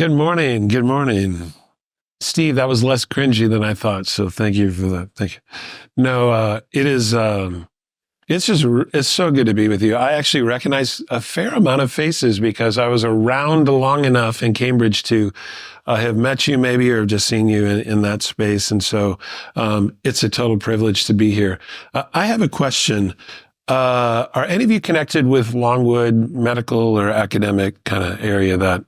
Good morning. Good morning. Steve, that was less cringy than I thought. So thank you for that. Thank you. No, it's so good to be with you. I actually recognize a fair amount of faces because I was around long enough in Cambridge to have met you maybe or just seen you in that space. And so it's a total privilege to be here. I have a question. Are any of you connected with Longwood medical or academic kind of area that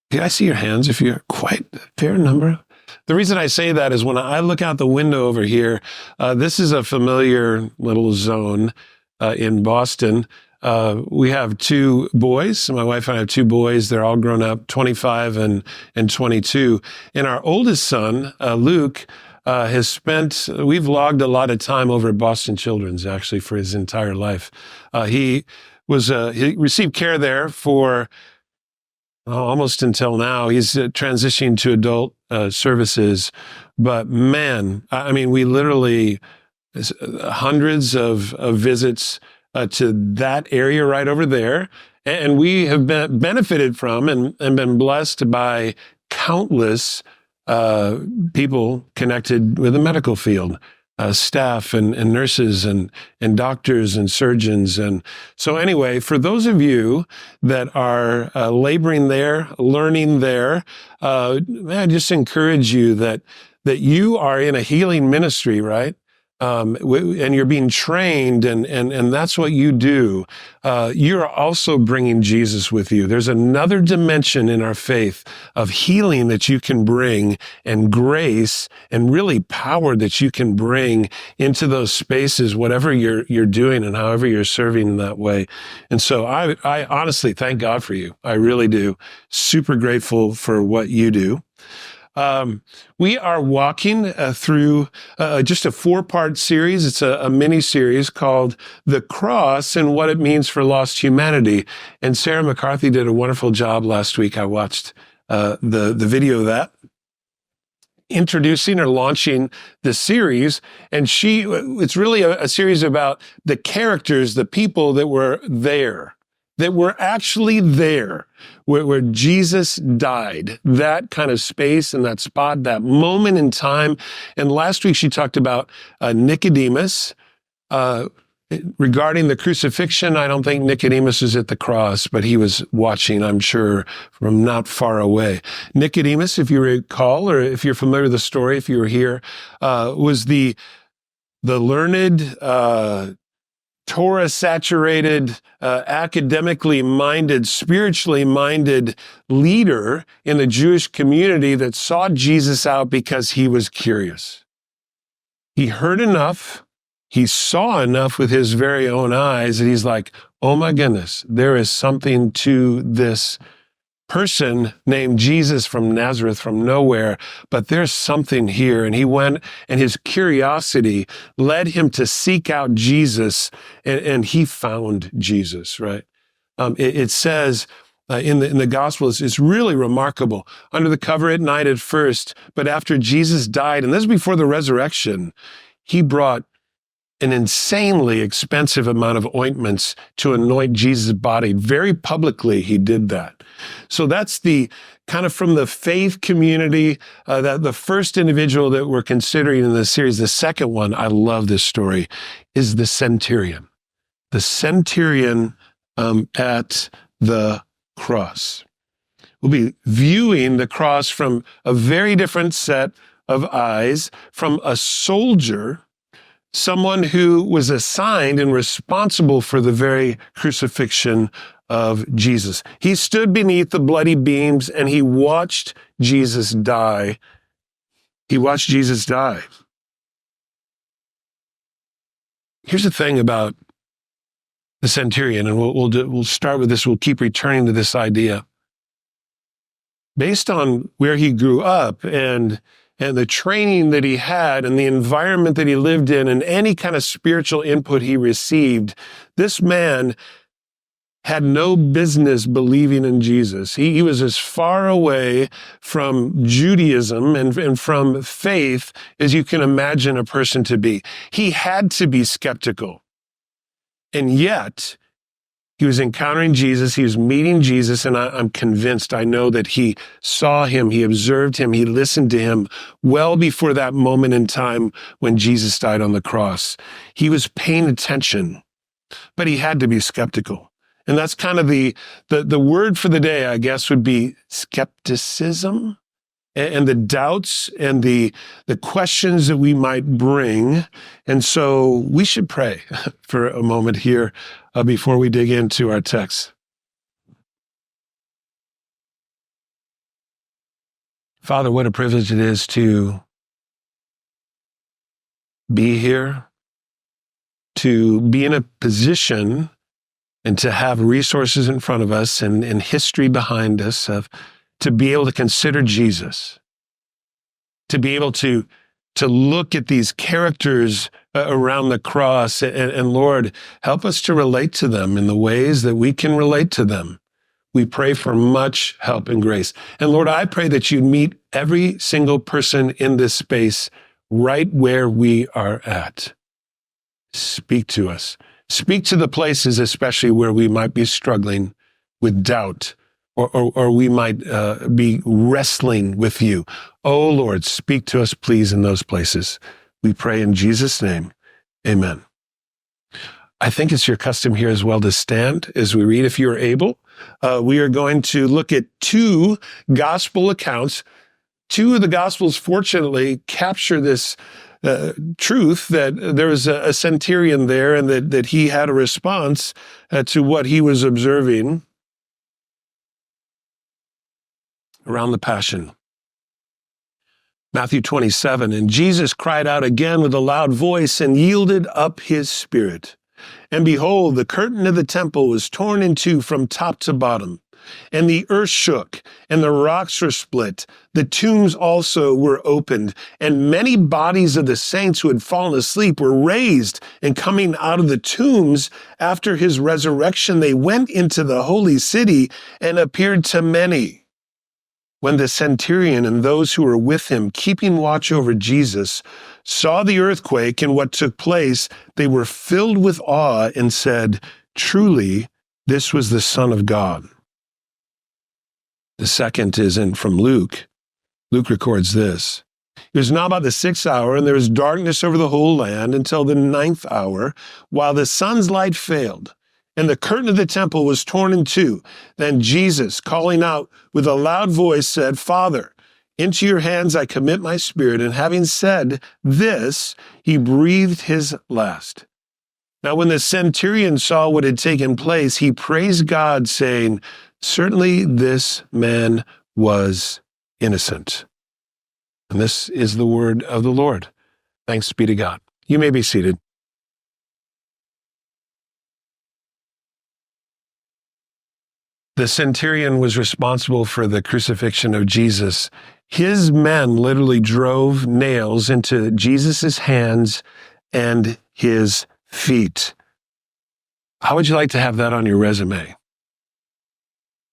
can I see your hands if you're quite a fair number? The reason I say that is when I look out the window over here, this is a familiar little zone in Boston. We have two boys. My wife and I have two boys. They're all grown up, 25 and 22. And our oldest son, Luke, we've logged a lot of time over at Boston Children's actually for his entire life. He received care there for almost until now. He's transitioning to adult services. But man, I mean, we literally, hundreds of visits to that area right over there. And we have been benefited from and been blessed by countless people connected with the medical field. Staff and nurses and doctors and surgeons. And so anyway, for those of you that are laboring there, learning there, I just encourage you that you are in a healing ministry, right? And you're being trained and that's what you do. You're also bringing Jesus with you. There's another dimension in our faith of healing that you can bring and grace and really power that you can bring into those spaces, whatever you're doing and however you're serving in that way. And so I honestly thank God for you. I really do. Super grateful for what you do. We are walking through just a 4-part series. It's a mini series called The Cross and What It Means for Lost Humanity. And Sarah McCarthy did a wonderful job last week. I watched the video of that, introducing or launching the series. And it's really a series about the characters, the people that were there, that were actually there, where Jesus died, that kind of space and that spot, that moment in time. And last week she talked about Nicodemus. Regarding the crucifixion, I don't think Nicodemus was at the cross, but he was watching, I'm sure, from not far away. Nicodemus, if you recall, or if you're familiar with the story, if you were here, was the learned, Torah-saturated, academically minded, spiritually minded leader in the Jewish community that sought Jesus out because he was curious. He heard enough, he saw enough with his very own eyes, and he's like, oh my goodness, there is something to this person named Jesus from Nazareth, from nowhere, but there's something here. And he went, and his curiosity led him to seek out Jesus, and he found Jesus, right? It says in the Gospels, it's really remarkable. Under the cover at night at first, but after Jesus died, and this is before the resurrection, he brought an insanely expensive amount of ointments to anoint Jesus' body. Very publicly, he did that. So that's the kind of from the faith community, that the first individual that we're considering in this series. The second one, I love this story, is the Centurion. The Centurion at the cross. We'll be viewing the cross from a very different set of eyes, from a soldier, someone who was assigned and responsible for the very crucifixion of Jesus. He stood beneath the bloody beams and he watched Jesus die. He watched Jesus die. Here's the thing about the centurion, and we'll start with this. We'll keep returning to this idea. Based on where he grew up and the training that he had and the environment that he lived in and any kind of spiritual input he received, this man had no business believing in Jesus. He was as far away from Judaism and from faith as you can imagine a person to be. He had to be skeptical. And yet, He was encountering Jesus. He was meeting Jesus. And I'm convinced, I know that he saw him, he observed him, he listened to him well before that moment in time when Jesus died on the cross. He was paying attention, but he had to be skeptical. And that's kind of the word for the day, I guess, would be skepticism. And the doubts and the questions that we might bring. And so we should pray for a moment here before we dig into our text. Father, what a privilege it is to be here, to be in a position and to have resources in front of us and history behind us to be able to consider Jesus, to be able to look at these characters around the cross, and Lord, help us to relate to them in the ways that we can relate to them. We pray for much help and grace. And Lord, I pray that you meet every single person in this space right where we are at. Speak to us. Speak to the places, especially where we might be struggling with doubt, or we might be wrestling with you. Oh, Lord, speak to us, please, in those places. We pray in Jesus' name. Amen. I think it's your custom here as well to stand as we read, if you are able. We are going to look at two gospel accounts. Two of the gospels, fortunately, capture this truth that there was a centurion there and that he had a response to what he was observing around the Passion. Matthew 27, and Jesus cried out again with a loud voice and yielded up his spirit. And behold, the curtain of the temple was torn in two from top to bottom, and the earth shook, and the rocks were split. The tombs also were opened, and many bodies of the saints who had fallen asleep were raised, and coming out of the tombs after his resurrection, they went into the holy city and appeared to many. When the centurion and those who were with him, keeping watch over Jesus, saw the earthquake and what took place, they were filled with awe and said, "Truly, this was the Son of God." The second is from Luke. Luke records this. It was now about the 6th hour, and there was darkness over the whole land until the 9th hour, while the sun's light failed. And the curtain of the temple was torn in two. Then Jesus, calling out with a loud voice, said, "Father, into your hands I commit my spirit." And having said this, he breathed his last. Now when the centurion saw what had taken place, he praised God, saying, "Certainly this man was innocent." And this is the word of the Lord. Thanks be to God. You may be seated. The centurion was responsible for the crucifixion of Jesus. His men literally drove nails into Jesus' hands and his feet. How would you like to have that on your resume?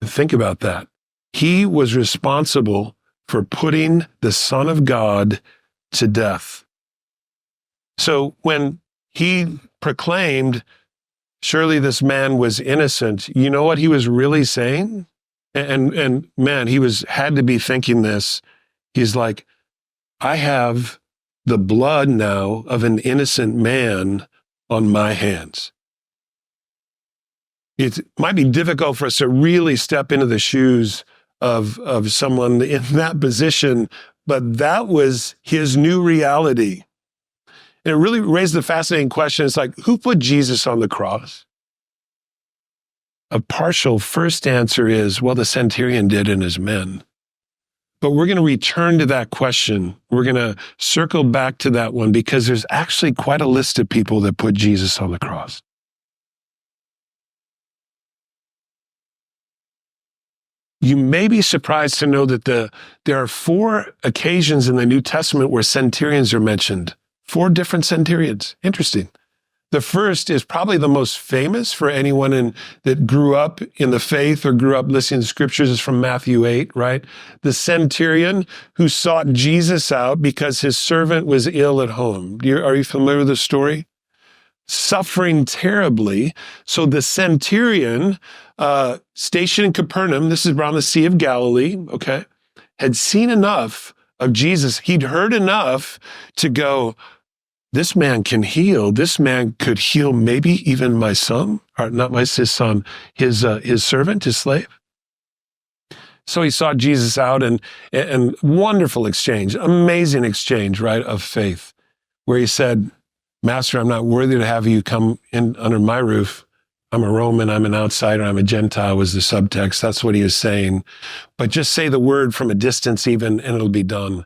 Think about that. He was responsible for putting the Son of God to death. So when he proclaimed, "Surely this man was innocent," you know what he was really saying? And man, he had to be thinking this. He's like, I have the blood now of an innocent man on my hands. It might be difficult for us to really step into the shoes of someone in that position, but that was his new reality. And it really raised the fascinating question. It's like, who put Jesus on the cross? A partial first answer is, well, the centurion did and his men. But we're going to return to that question. We're going to circle back to that one because there's actually quite a list of people that put Jesus on the cross. You may be surprised to know that there are 4 occasions in the New Testament where centurions are mentioned. 4 different centurions. Interesting. The first is probably the most famous for anyone that grew up in the faith or grew up listening to scriptures, is from Matthew 8, right? The centurion who sought Jesus out because his servant was ill at home. Are you familiar with the story? suffering terribly. So the centurion, stationed in Capernaum, this is around the Sea of Galilee, okay, had seen enough of Jesus. He'd heard enough to go, this man can heal. This man could heal maybe even my son, or not his son, his servant, his slave. So he sought Jesus out, and wonderful exchange, amazing exchange, right, of faith, where he said, Master, I'm not worthy to have you come in under my roof. I'm a Roman, I'm an outsider, I'm a Gentile was the subtext. That's what he is saying. But just say the word from a distance even, and it'll be done.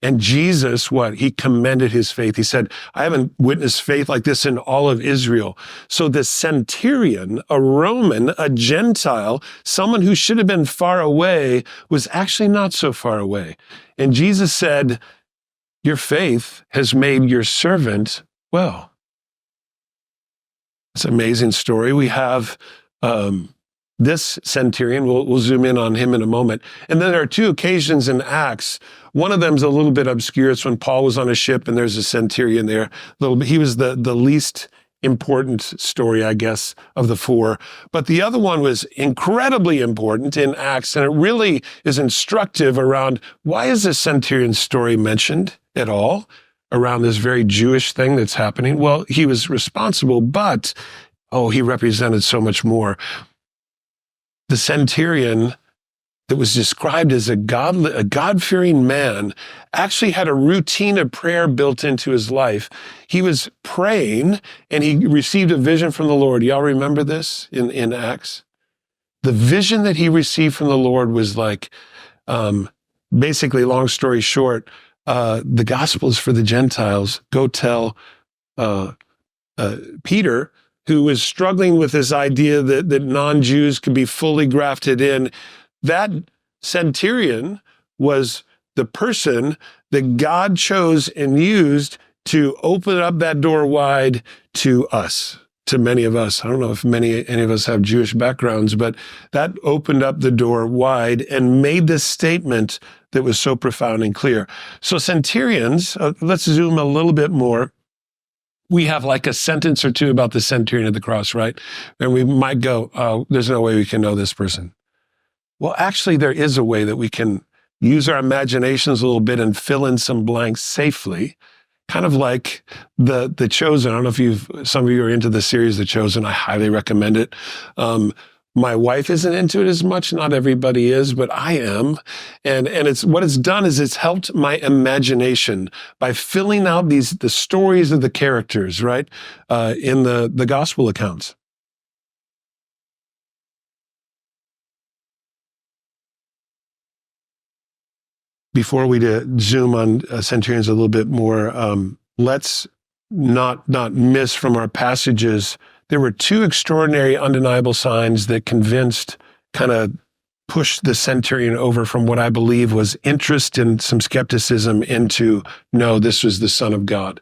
And Jesus, he commended his faith. He said, I haven't witnessed faith like this in all of Israel. So the centurion, a Roman, a Gentile, someone who should have been far away, was actually not so far away. And Jesus said, your faith has made your servant well. It's an amazing story. We have this centurion. We'll zoom in on him in a moment. And then there are two occasions in Acts. One of them is a little bit obscure. It's when Paul was on a ship and there's a centurion there. He was the least important story, I guess, of the four. But the other one was incredibly important in Acts, and it really is instructive around why is this centurion story mentioned at all around this very Jewish thing that's happening? Well, he was responsible, but, he represented so much more. The centurion that was described as a God-fearing man actually had a routine of prayer built into his life. He was praying, and he received a vision from the Lord. Y'all remember this in Acts? The vision that he received from the Lord was like, basically, long story short, the gospel is for the Gentiles. Go tell Peter, who was struggling with this idea that non-Jews could be fully grafted in. That centurion was the person that God chose and used to open up that door wide to us, to many of us. I don't know if any of us have Jewish backgrounds, but that opened up the door wide and made this statement that was so profound and clear. So centurions, let's zoom a little bit more. We have like a sentence or two about the centurion at the cross, right? And we might go, there's no way we can know this person. Well, actually, there is a way that we can use our imaginations a little bit and fill in some blanks safely, kind of like the Chosen. I don't know if some of you are into the series The Chosen. I highly recommend it. My wife isn't into it as much. Not everybody is, but I am. And what it's done is it's helped my imagination by filling out the stories of the characters, right, in the gospel accounts. Before we zoom on centurions a little bit more, let's not miss from our passages. There were two extraordinary, undeniable signs that kind of pushed the centurion over from what I believe was interest and some skepticism into, no, this was the Son of God.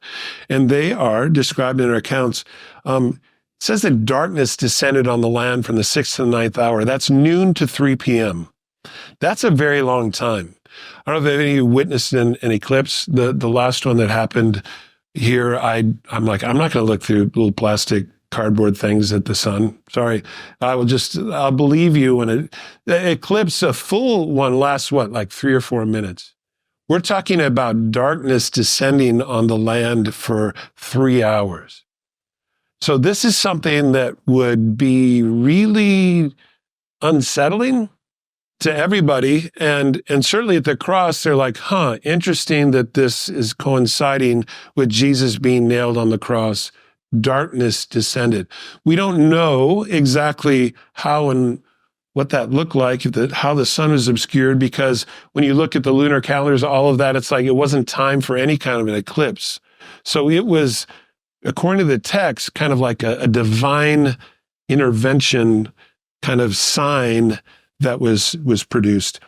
And they are described in our accounts. It says that darkness descended on the land from the 6th to the 9th hour. That's noon to 3 p.m. That's a very long time. I don't know if any of you witnessed an eclipse. The last one that happened here, I'm like, I'm not going to look through little plastic cardboard things at the sun. Sorry. I'll believe you when the eclipse, a full one lasts like 3 or 4 minutes. We're talking about darkness descending on the land for 3 hours. So this is something that would be really unsettling to everybody. And certainly at the cross, they're like, interesting that this is coinciding with Jesus being nailed on the cross. Darkness descended. We don't know exactly how and what that looked like, how the sun was obscured, because when you look at the lunar calendars, all of that, it's like it wasn't time for any kind of an eclipse. So it was, according to the text, kind of like a divine intervention kind of sign that was produced.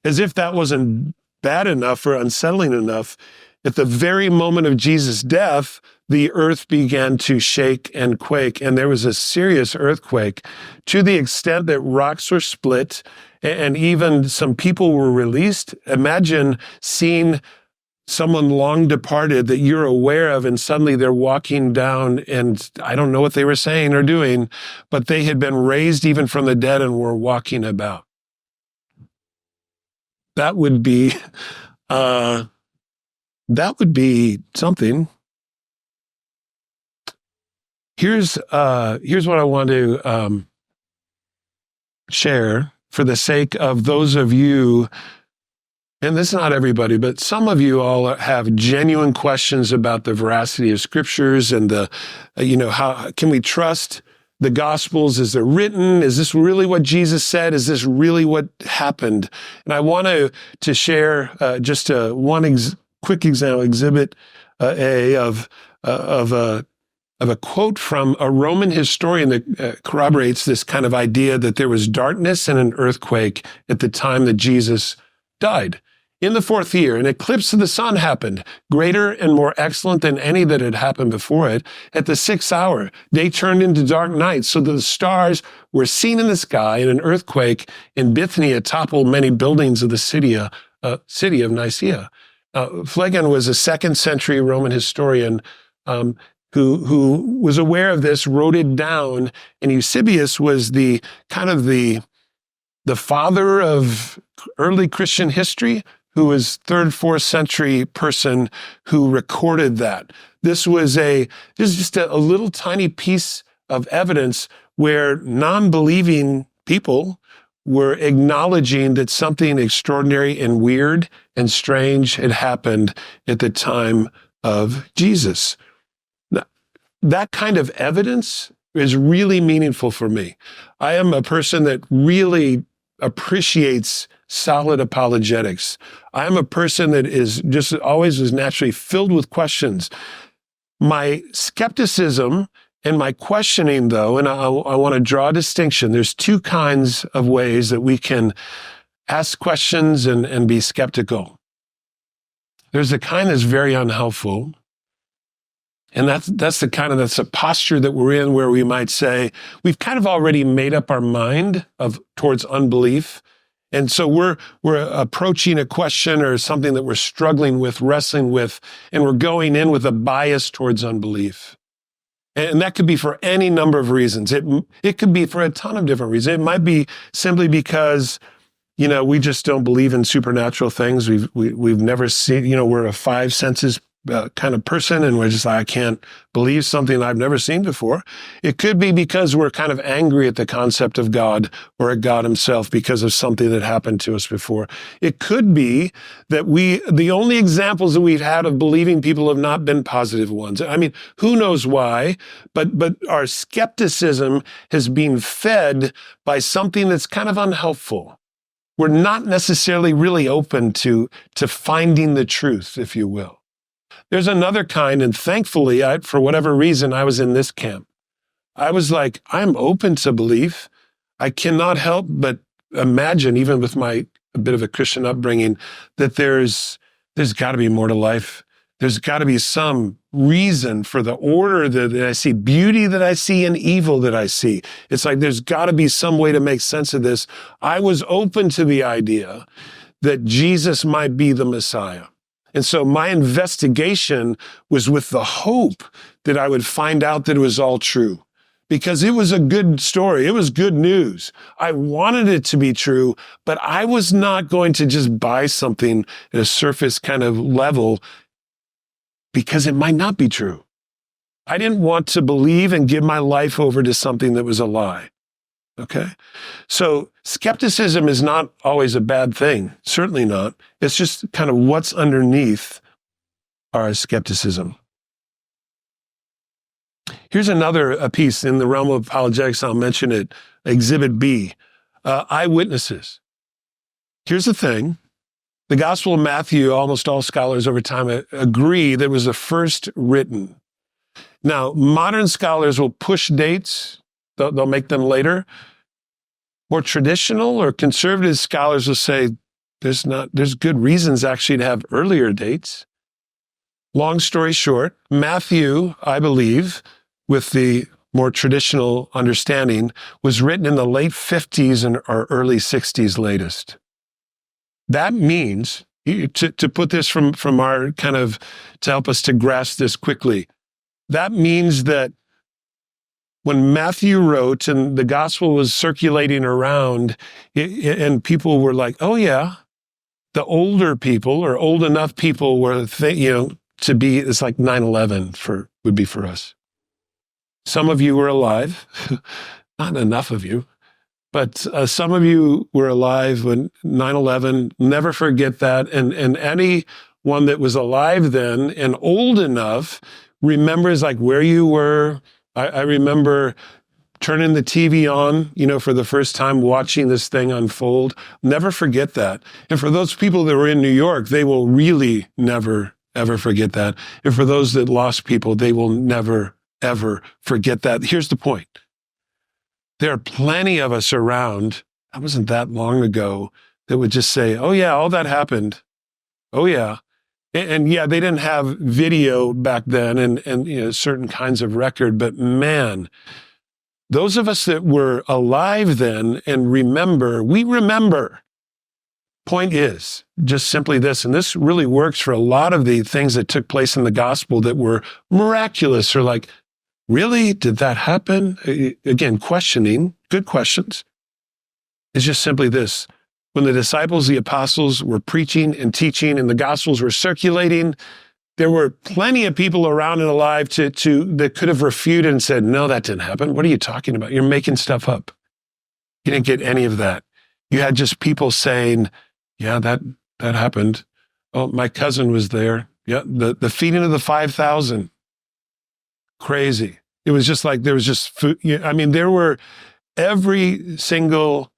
As if that wasn't bad enough or unsettling enough, at the very moment of Jesus' death, the earth began to shake and quake, and there was a serious earthquake to the extent that rocks were split and even some people were released. Imagine seeing someone long departed that you're aware of, and suddenly they're walking down, and I don't know what they were saying or doing, but they had been raised even from the dead and were walking about. That would be something. Here's what I want to share for the sake of those of you, and this is not everybody, but some of you all have genuine questions about the veracity of scriptures and how can we trust the Gospels as they're written? Is this really what Jesus said? Is this really what happened? And I want to share just one quick example, Exhibit A of a quote from a Roman historian that corroborates this kind of idea that there was darkness and an earthquake at the time that Jesus died. In the 4th year, an eclipse of the sun happened, greater and more excellent than any that had happened before it. At the 6th hour, day turned into dark night, so that the stars were seen in the sky, and an earthquake in Bithynia toppled many buildings of the city of Nicaea. Phlegon was a 2nd century Roman historian who was aware of this, wrote it down, and Eusebius was the father of early Christian history, who was 3rd, 4th century person who recorded that. This was just a little tiny piece of evidence where non-believing people were acknowledging that something extraordinary and weird and strange had happened at the time of Jesus. Now, that kind of evidence is really meaningful for me. I am a person that really appreciates solid apologetics. I'm a person that is just always was naturally filled with questions. My skepticism and my questioning, though, and I want to draw a distinction. There's 2 kinds of ways that we can ask questions and be skeptical. There's the kind that's very unhelpful. And that's a posture that we're in, where we might say, we've kind of already made up our mind towards unbelief. And so we're approaching a question or something that we're struggling with, wrestling with, and we're going in with a bias towards unbelief. And that could be for any number of reasons. It could be for a ton of different reasons. It might be simply because, we just don't believe in supernatural things. We've never seen, we're a 5 senses kind of person, and we're just like, I can't believe something I've never seen before. It could be because we're kind of angry at the concept of God or at God himself because of something that happened to us before. It could be that the only examples that we've had of believing people have not been positive ones. I mean, who knows why, but our skepticism has been fed by something that's kind of unhelpful. We're not necessarily really open to finding the truth, if you will. There's another kind, and thankfully, for whatever reason, I was in this camp. I was like, I'm open to belief. I cannot help but imagine, even with a bit of a Christian upbringing, that there's got to be more to life. There's got to be some reason for the order that I see, beauty that I see, and evil that I see. It's like there's got to be some way to make sense of this. I was open to the idea that Jesus might be the Messiah. And so my investigation was with the hope that I would find out that it was all true, because it was a good story. It was good news. I wanted it to be true, but I was not going to just buy something at a surface kind of level because it might not be true. I didn't want to believe and give my life over to something that was a lie. Okay? So skepticism is not always a bad thing. Certainly not. It's just kind of what's underneath our skepticism. Here's another piece in the realm of apologetics. I'll mention it. Exhibit B, eyewitnesses. Here's the thing. The Gospel of Matthew, almost all scholars over time agree that it was the first written. Now, modern scholars will push dates. They'll make them later. More traditional or conservative scholars will say there's good reasons actually to have earlier dates. Long story short, Matthew, I believe, with the more traditional understanding, was written in the late 50s or early 60s latest. That means To put this from our kind of, to help us to grasp this quickly, that means that when Matthew wrote and the gospel was circulating around, and people were like, oh yeah, the older people or old enough people were, to be, it's like 9/11 would be for us. Some of you were alive, not enough of you, but some of you were alive when 9/11, never forget that. And anyone that was alive then and old enough remembers like where you were. I remember turning the TV on, for the first time, watching this thing unfold. Never forget that. And for those people that were in New York, they will really never, ever forget that. And for those that lost people, they will never, ever forget that. Here's the point. There are plenty of us around, that wasn't that long ago, that would just say, oh yeah, all that happened. Oh yeah. And yeah, they didn't have video back then and certain kinds of record, but man, those of us that were alive then and remember, we remember. Point is just simply this, and this really works for a lot of the things that took place in the gospel that were miraculous or like, really? Did that happen? Again, questioning, good questions. It's just simply this. When the disciples, the apostles were preaching and teaching and the gospels were circulating, there were plenty of people around and alive that could have refuted and said, no, that didn't happen. What are you talking about? You're making stuff up. You didn't get any of that. You had just people saying, yeah, that happened. Oh, my cousin was there. Yeah, the feeding of the 5,000. Crazy. It was just like there was just food. There were every single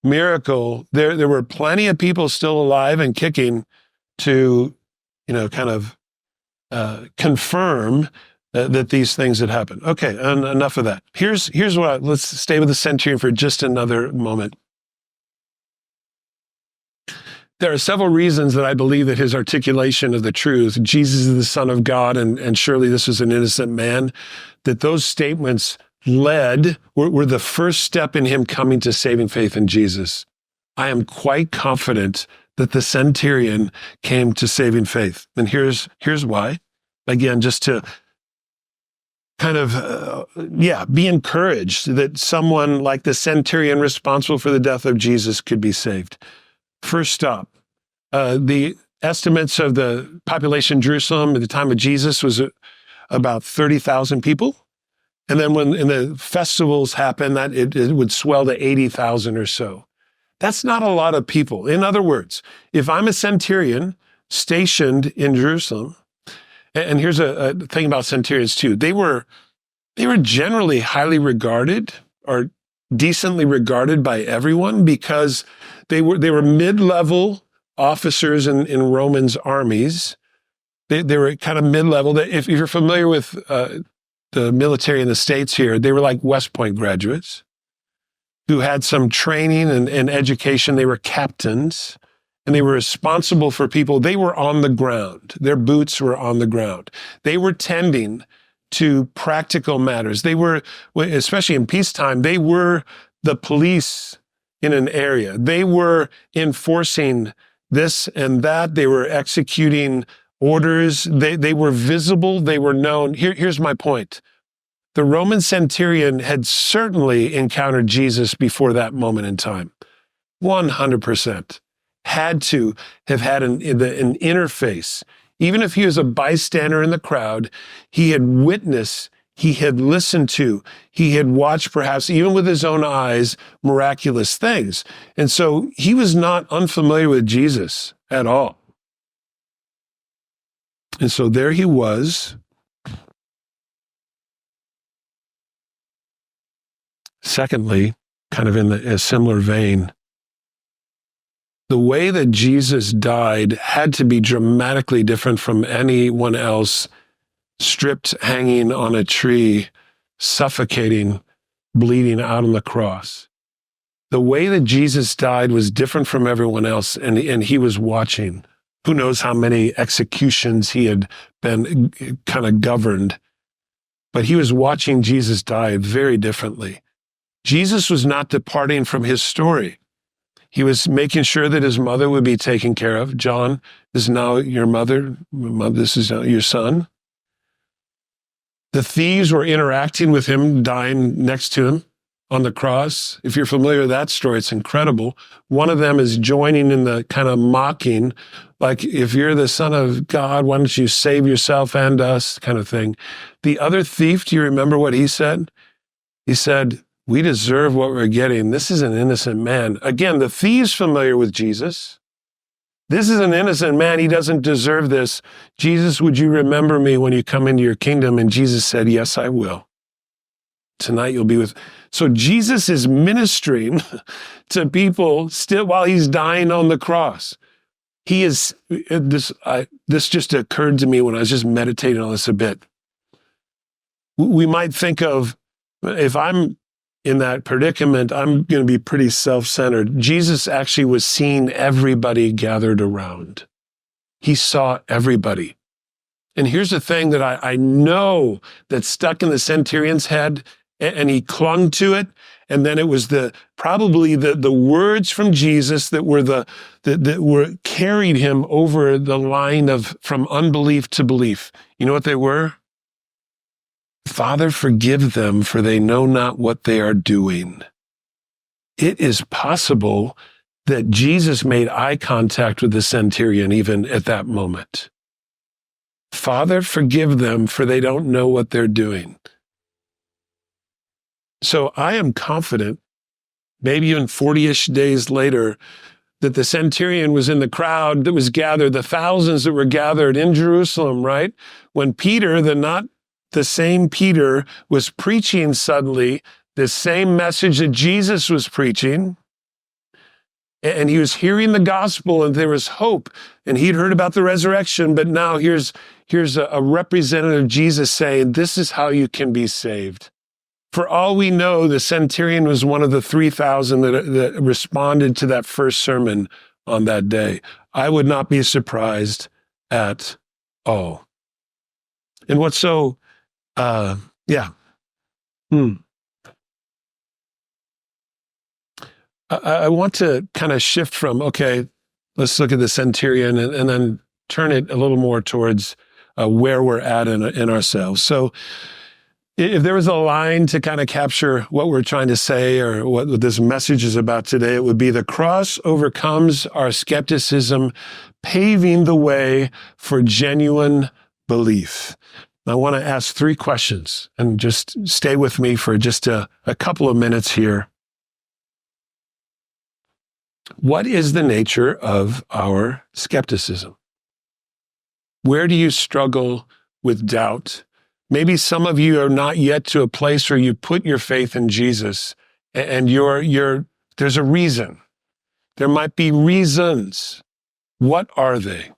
miracle. There were plenty of people still alive and kicking to, kind of confirm that these things had happened. Okay, enough of that. Here's what. Let's stay with the centurion for just another moment. There are several reasons that I believe that his articulation of the truth, Jesus is the Son of God, and surely this was an innocent man, that those statements were the first step in him coming to saving faith in Jesus. I am quite confident that the centurion came to saving faith. And here's why. Again, just to kind of, be encouraged that someone like the centurion responsible for the death of Jesus could be saved. First stop, the estimates of the population in Jerusalem at the time of Jesus was about 30,000 people. And then when the festivals happened, that it would swell to 80,000 or so. That's not a lot of people. In other words, if I'm a centurion stationed in Jerusalem, and here's a thing about centurions too, they were generally highly regarded or decently regarded by everyone because they were mid-level officers in Romans armies. They were kind of mid-level. If you're familiar with the military in the States here, they were like West Point graduates who had some training and education. They were captains and they were responsible for people. They were on the ground. Their boots were on the ground. They were tending to practical matters. They were, especially in peacetime, they were the police in an area. They were enforcing this and that. They were executing orders. They were visible. They were known. Here's my point. The Roman centurion had certainly encountered Jesus before that moment in time. 100%. Had to have had an interface. Even if he was a bystander in the crowd, he had witnessed, he had listened to, he had watched perhaps even with his own eyes, miraculous things. And so he was not unfamiliar with Jesus at all. And so there he was. Secondly, kind of in a similar vein, the way that Jesus died had to be dramatically different from anyone else, stripped, hanging on a tree, suffocating, bleeding out on the cross. The way that Jesus died was different from everyone else, and he was watching. Who knows how many executions he had been kind of governed, but he was watching Jesus die very differently. Jesus was not departing from his story. He was making sure that his mother would be taken care of. John, this is now your mother. This is now your son. The thieves were interacting with him, dying next to him on the cross. If you're familiar with that story, it's incredible. One of them is joining in the kind of mocking, like, if you're the Son of God, why don't you save yourself and us, kind of thing. The other thief, do you remember what he said? He said, we deserve what we're getting. This is an innocent man. Again, the thief's familiar with Jesus. This is an innocent man. He doesn't deserve this. Jesus, would you remember me when you come into your kingdom? And Jesus said, yes, I will. Tonight you'll be with. So Jesus is ministering to people still while he's dying on the cross. He is, this just occurred to me when I was just meditating on this a bit. We might think of, if I'm in that predicament, I'm going to be pretty self-centered. Jesus actually was seeing everybody gathered around. He saw everybody. And here's the thing that I know that stuck in the centurion's head, and he clung to it. And then it was probably the words from Jesus that were carried him over the line from unbelief to belief. You know what they were? Father, forgive them, for they know not what they are doing. It is possible that Jesus made eye contact with the centurion even at that moment. Father, forgive them, for they don't know what they're doing. So I am confident, maybe even 40-ish days later, that the centurion was in the crowd that was gathered, the thousands that were gathered in Jerusalem, right? When Peter, the same Peter, was preaching suddenly the same message that Jesus was preaching, and he was hearing the gospel, and there was hope, and he'd heard about the resurrection, but now here's a representative of Jesus saying, this is how you can be saved. For all we know, the centurion was one of the 3,000 that responded to that first sermon on that day. I would not be surprised at all. And what's so, I want to kind of shift from, okay, let's look at the centurion and then turn it a little more towards where we're at in ourselves. So if there was a line to kind of capture what we're trying to say or what this message is about today, it would be the cross overcomes our skepticism, paving the way for genuine belief. I want to ask 3 questions, and just stay with me for just a couple of minutes here. What is the nature of our skepticism? Where do you struggle with doubt? Maybe some of you are not yet to a place where you put your faith in Jesus, and there's a reason. There might be reasons. What are they?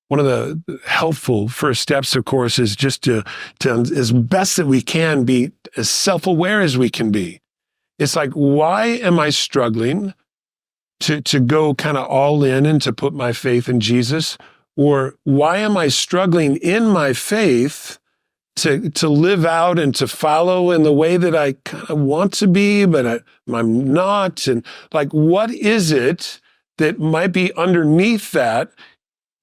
One of the helpful first steps, of course, is just to as best that we can be as self-aware as we can be. It's like, why am I struggling to go kind of all in and to put my faith in Jesus? Or why am I struggling in my faith to live out and to follow in the way that I kind of want to be, but I'm not? And like, what is it that might be underneath that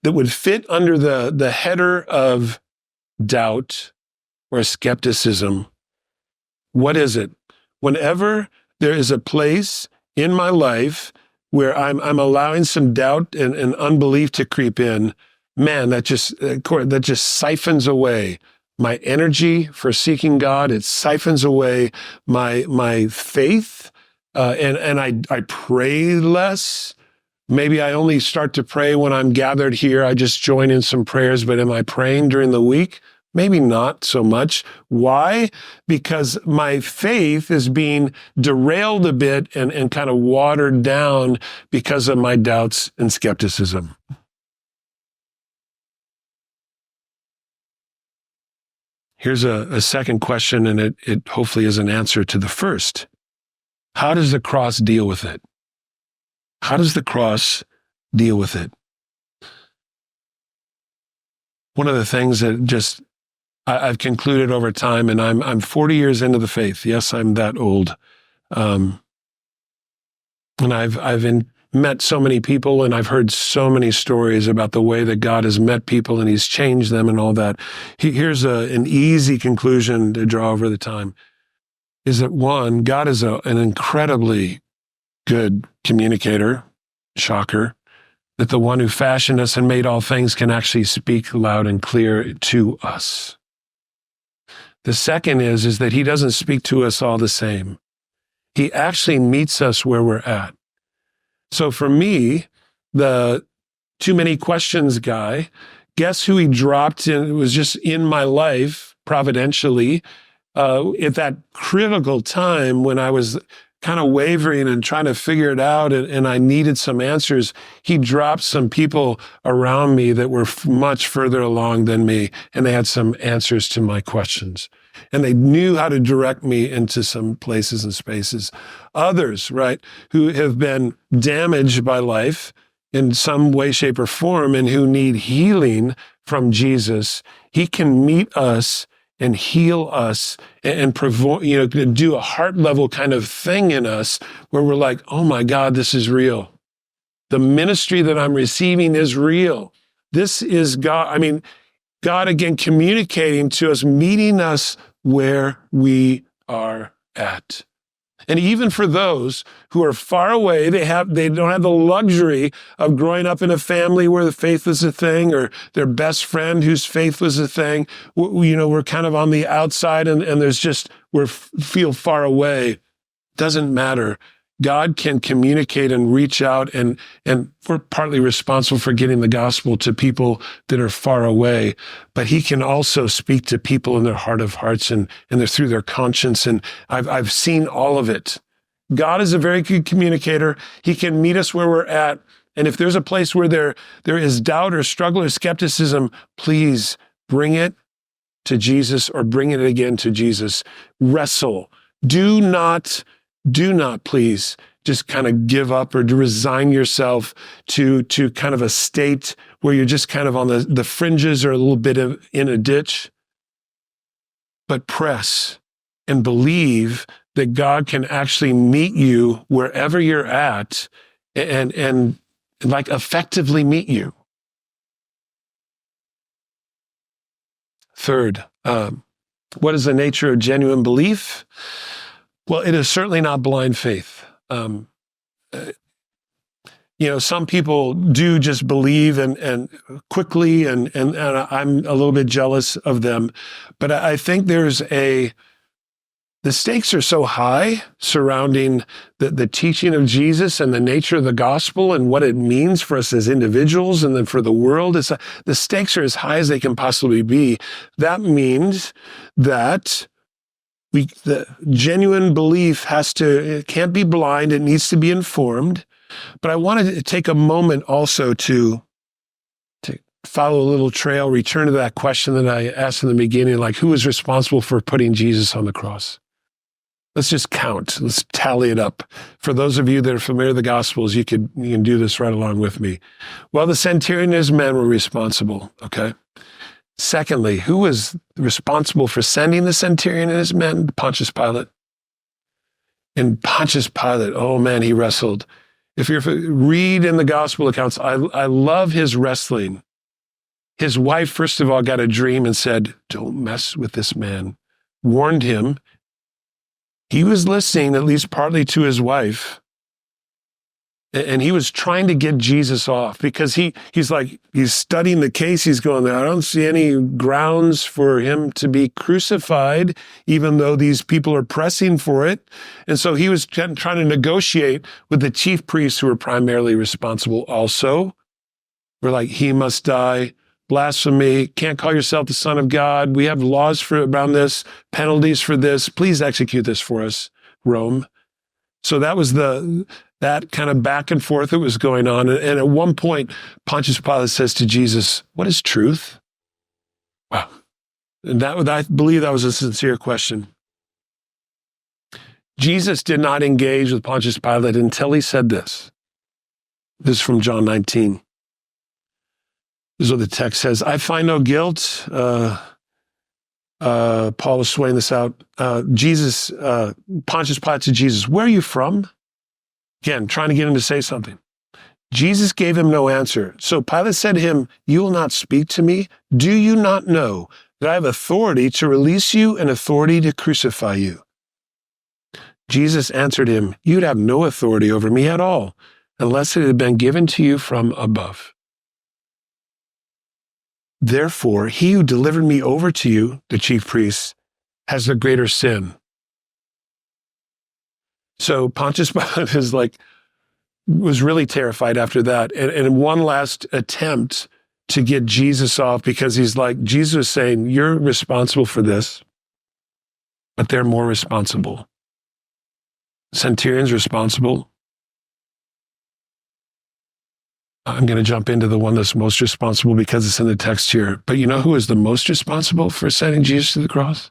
would fit under the header of doubt or skepticism? What is it? Whenever there is a place in my life where I'm allowing some doubt and unbelief to creep in, man, that just siphons away my energy for seeking God. It siphons away my faith, and I pray less. Maybe I only start to pray when I'm gathered here. I just join in some prayers, but am I praying during the week? Maybe not so much. Why? Because my faith is being derailed a bit and kind of watered down because of my doubts and skepticism. Here's a second question, and it hopefully is an answer to the first. How does the cross deal with it? How does the cross deal with it? One of the things that I've concluded over time, and I'm 40 years into the faith. Yes, I'm that old. And met so many people, and I've heard so many stories about the way that God has met people and he's changed them and all that. Here's an easy conclusion to draw over the time, is that one, God is an incredibly good communicator, shocker, that the one who fashioned us and made all things can actually speak loud and clear to us. The second is that he doesn't speak to us all the same. He actually meets us where we're at. So for me, the too many questions guy, guess who he dropped in? It was just in my life, providentially, at that critical time when I was kind of wavering and trying to figure it out, and I needed some answers. He dropped some people around me that were much further along than me, and they had some answers to my questions. And they knew how to direct me into some places and spaces. Others, right, who have been damaged by life in some way, shape, or form, and who need healing from Jesus, he can meet us and heal us and do a heart level kind of thing in us where we're like, oh my God, this is real. The ministry that I'm receiving is real. This is God. I mean, God again communicating to us, meeting us where we are at. And even for those who are far away, they don't have the luxury of growing up in a family where the faith was a thing, or their best friend whose faith was a thing. We're kind of on the outside, and we feel far away. Doesn't matter. God can communicate and reach out, and we're partly responsible for getting the gospel to people that are far away, but he can also speak to people in their heart of hearts and they're through their conscience, and I've seen all of it. God is a very good communicator. He can meet us where we're at, and if there's a place where there is doubt or struggle or skepticism, please bring it to Jesus, or bring it again to Jesus. Wrestle. Do not please just kind of give up or to resign yourself to kind of a state where you're just kind of on the fringes or a little bit in a ditch. But press and believe that God can actually meet you wherever you're at and like effectively meet you. Third, what is the nature of genuine belief? Well, it is certainly not blind faith. Some people do just believe and quickly, and I'm a little bit jealous of them. But I think the stakes are so high surrounding the teaching of Jesus and the nature of the gospel and what it means for us as individuals and then for the world. The stakes are as high as they can possibly be. That means that the genuine belief it can't be blind, it needs to be informed. But I wanted to take a moment also to follow a little trail, return to that question that I asked in the beginning, like who is responsible for putting Jesus on the cross? Let's just count. Let's tally it up. For those of you that are familiar with the Gospels, you can do this right along with me. Well, the centurion and his men were responsible, okay? Secondly, who was responsible for sending the centurion and his men? Pontius Pilate. And Pontius Pilate, oh man, he wrestled. If you read in the gospel accounts, I love his wrestling. His wife, first of all, got a dream and said, don't mess with this man. Warned him. He was listening, at least partly, to his wife. And he was trying to get Jesus off because he's studying the case. He's going, I don't see any grounds for him to be crucified, even though these people are pressing for it. And so he was trying to negotiate with the chief priests who were primarily responsible also. We're like, he must die. Blasphemy. Can't call yourself the Son of God. We have laws around this, penalties for this. Please execute this for us, Rome. So that was that kind of back and forth that was going on. And at one point, Pontius Pilate says to Jesus, what is truth? Wow. And I believe that was a sincere question. Jesus did not engage with Pontius Pilate until he said this. This is from John 19. This is what the text says. I find no guilt. Paul was swaying this out. Pontius Pilate to Jesus, where are you from? Again, trying to get him to say something. Jesus gave him no answer. So Pilate said to him, "You will not speak to me? Do you not know that I have authority to release you and authority to crucify you?" Jesus answered him, "You'd have no authority over me at all, unless it had been given to you from above. Therefore, he who delivered me over to you, the chief priests, has the greater sin." So Pontius Pilate was really terrified after that. And in one last attempt to get Jesus off, because Jesus was saying, "You're responsible for this, but they're more responsible. Centurion's responsible. I'm going to jump into the one that's most responsible because it's in the text here. But you know who is the most responsible for sending Jesus to the cross?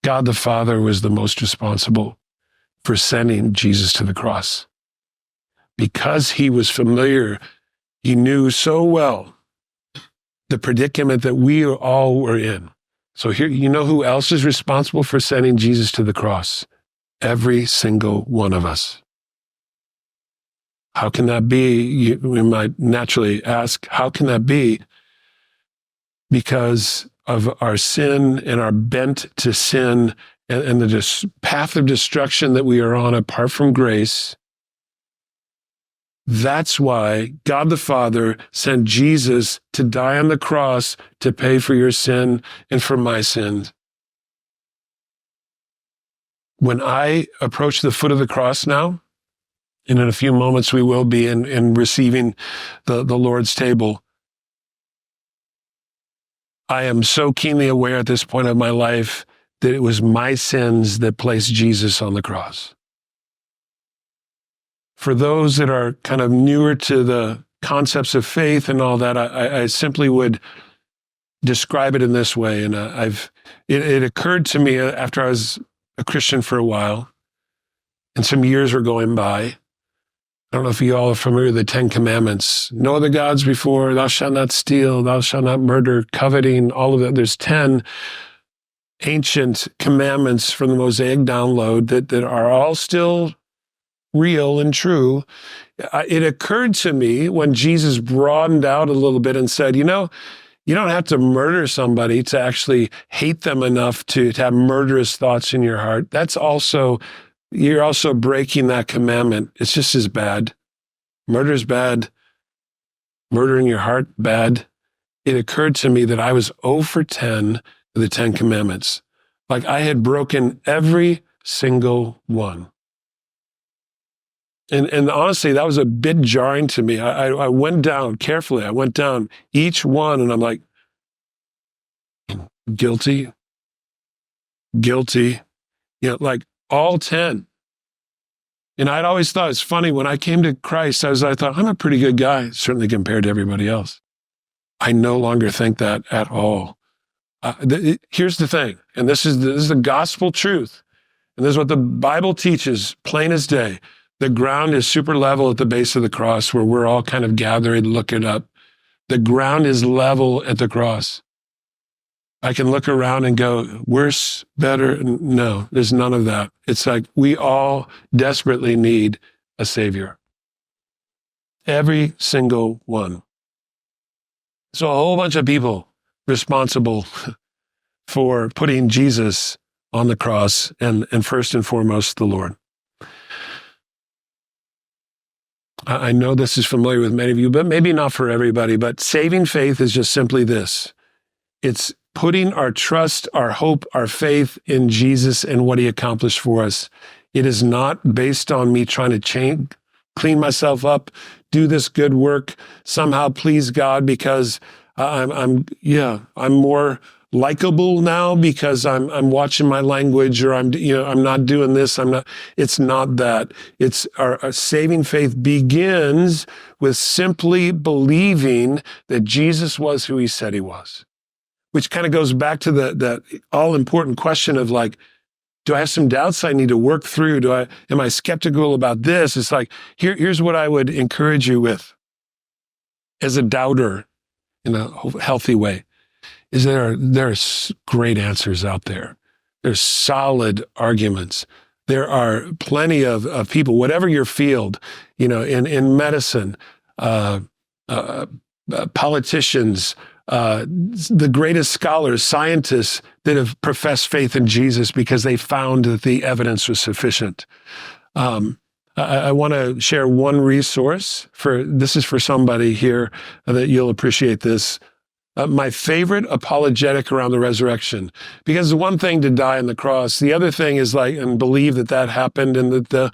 God the Father was the most responsible for sending Jesus to the cross. Because he was familiar, he knew so well the predicament that we all were in. So here, you know who else is responsible for sending Jesus to the cross? Every single one of us. How can that be? We might naturally ask, how can that be? Because of our sin and our bent to sin and the path of destruction that we are on apart from grace. That's why God the Father sent Jesus to die on the cross to pay for your sin and for my sins. When I approach the foot of the cross now, and in a few moments we will be in receiving the Lord's table, I am so keenly aware at this point of my life that it was my sins that placed Jesus on the cross. For those that are kind of newer to the concepts of faith and all that, I simply would describe it in this way. And it occurred to me after I was a Christian for a while, and some years were going by. I don't know if you all are familiar with the 10 Commandments. No other gods before, thou shalt not steal, thou shalt not murder, coveting, all of that. There's 10 ancient commandments from the Mosaic download that are all still real and true. It occurred to me when Jesus broadened out a little bit and said, you don't have to murder somebody to actually hate them enough to have murderous thoughts in your heart. You're also breaking that commandment. It's just as bad. Murder is bad. Murder in your heart, bad. It occurred to me that I was 0 for 10 of the 10 commandments. Like I had broken every single one. And honestly, that was a bit jarring to me. I went down carefully. I went down each one, and I'm like, guilty, like all 10. And I'd always thought it's funny, when I came to Christ, I thought, I'm a pretty good guy, certainly compared to everybody else. I no longer think that at all. Here's the thing, and this is the gospel truth, and this is what the Bible teaches, plain as day. The ground is super level at the base of the cross where we're all kind of gathering, looking up. The ground is level at the cross. I can look around and go, worse, better. No, there's none of that. It's like we all desperately need a Savior. Every single one. So a whole bunch of people responsible for putting Jesus on the cross and first and foremost, the Lord. I know this is familiar with many of you, but maybe not for everybody. But saving faith is just simply this. It's putting our trust, our hope, our faith in Jesus and what he accomplished for us. It is not based on me trying to clean myself up, do this good work, somehow please God because I'm more likable now because I'm watching my language, or I'm not doing this. It's not that. It's our saving faith begins with simply believing that Jesus was who he said he was, which kind of goes back to that all important question of like, do I have some doubts I need to work through? Am I skeptical about this? It's like, here's what I would encourage you with as a doubter in a healthy way. Is there are great answers out there. There's solid arguments. There are plenty of people, whatever your field, in medicine, politicians, the greatest scholars, scientists that have professed faith in Jesus because they found that the evidence was sufficient. I want to share one resource this is for somebody here that you'll appreciate this. My favorite apologetic around the resurrection, because the one thing to die on the cross, the other thing is and believe that happened and that the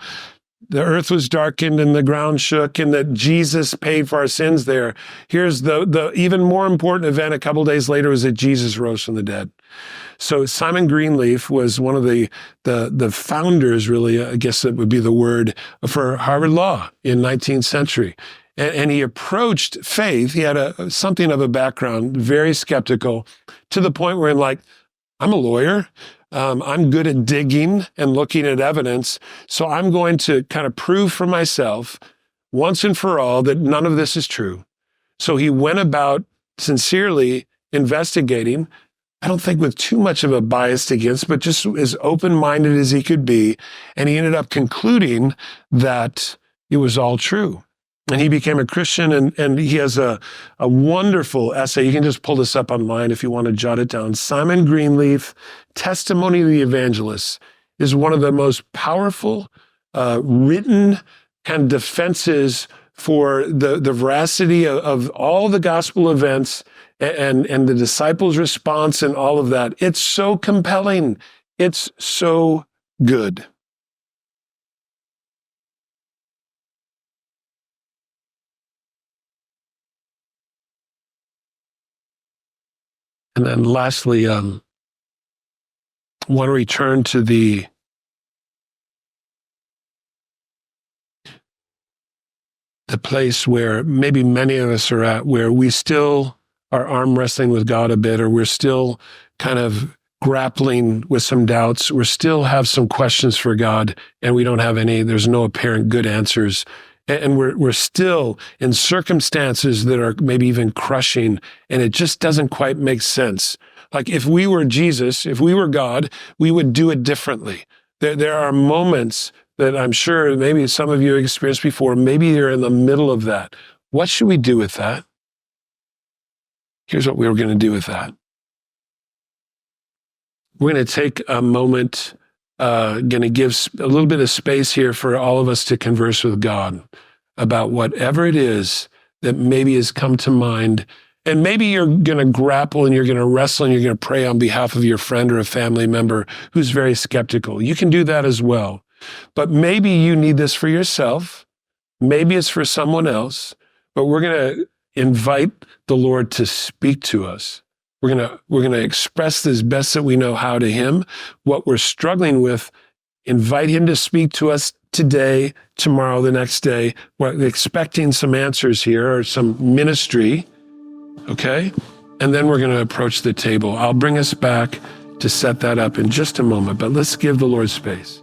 earth was darkened and the ground shook and that Jesus paid for our sins there. Here's the even more important event a couple days later was that Jesus rose from the dead. So Simon Greenleaf was one of the founders, really, I guess that would be the word, for Harvard Law in 19th century. And he approached faith. He had something of a background, very skeptical, to the point where I'm a lawyer. I'm good at digging and looking at evidence. So I'm going to kind of prove for myself once and for all that none of this is true. So he went about sincerely investigating, I don't think with too much of a bias against, but just as open-minded as he could be. And he ended up concluding that it was all true. And he became a Christian, and he has a wonderful essay. You can just pull this up online if you want to jot it down. Simon Greenleaf, Testimony of the Evangelists, is one of the most powerful written kind of defenses for the veracity of all the gospel events and the disciples' response and all of that. It's so compelling. It's so good. And then lastly, I want to return to the place where maybe many of us are at, where we still are arm wrestling with God a bit, or we're still kind of grappling with some doubts. We still have some questions for God, and we don't have there's no apparent good answers. And we're still in circumstances that are maybe even crushing, and it just doesn't quite make sense. Like if we were Jesus, if we were God, we would do it differently. There are moments that I'm sure maybe some of you have experienced before. Maybe you're in the middle of that. What should we do with that? Here's what we were going to do with that. We're going to take a moment, going to give a little bit of space here for all of us to converse with God about whatever it is that maybe has come to mind. And maybe you're going to grapple and you're going to wrestle and you're going to pray on behalf of your friend or a family member who's very skeptical. You can do that as well. But maybe you need this for yourself. Maybe it's for someone else. But we're going to invite the Lord to speak to us. We're going to express this best that we know how to him. What we're struggling with, invite him to speak to us today, tomorrow, the next day. We're expecting some answers here or some ministry, okay? And then we're going to approach the table. I'll bring us back to set that up in just a moment, but let's give the Lord space.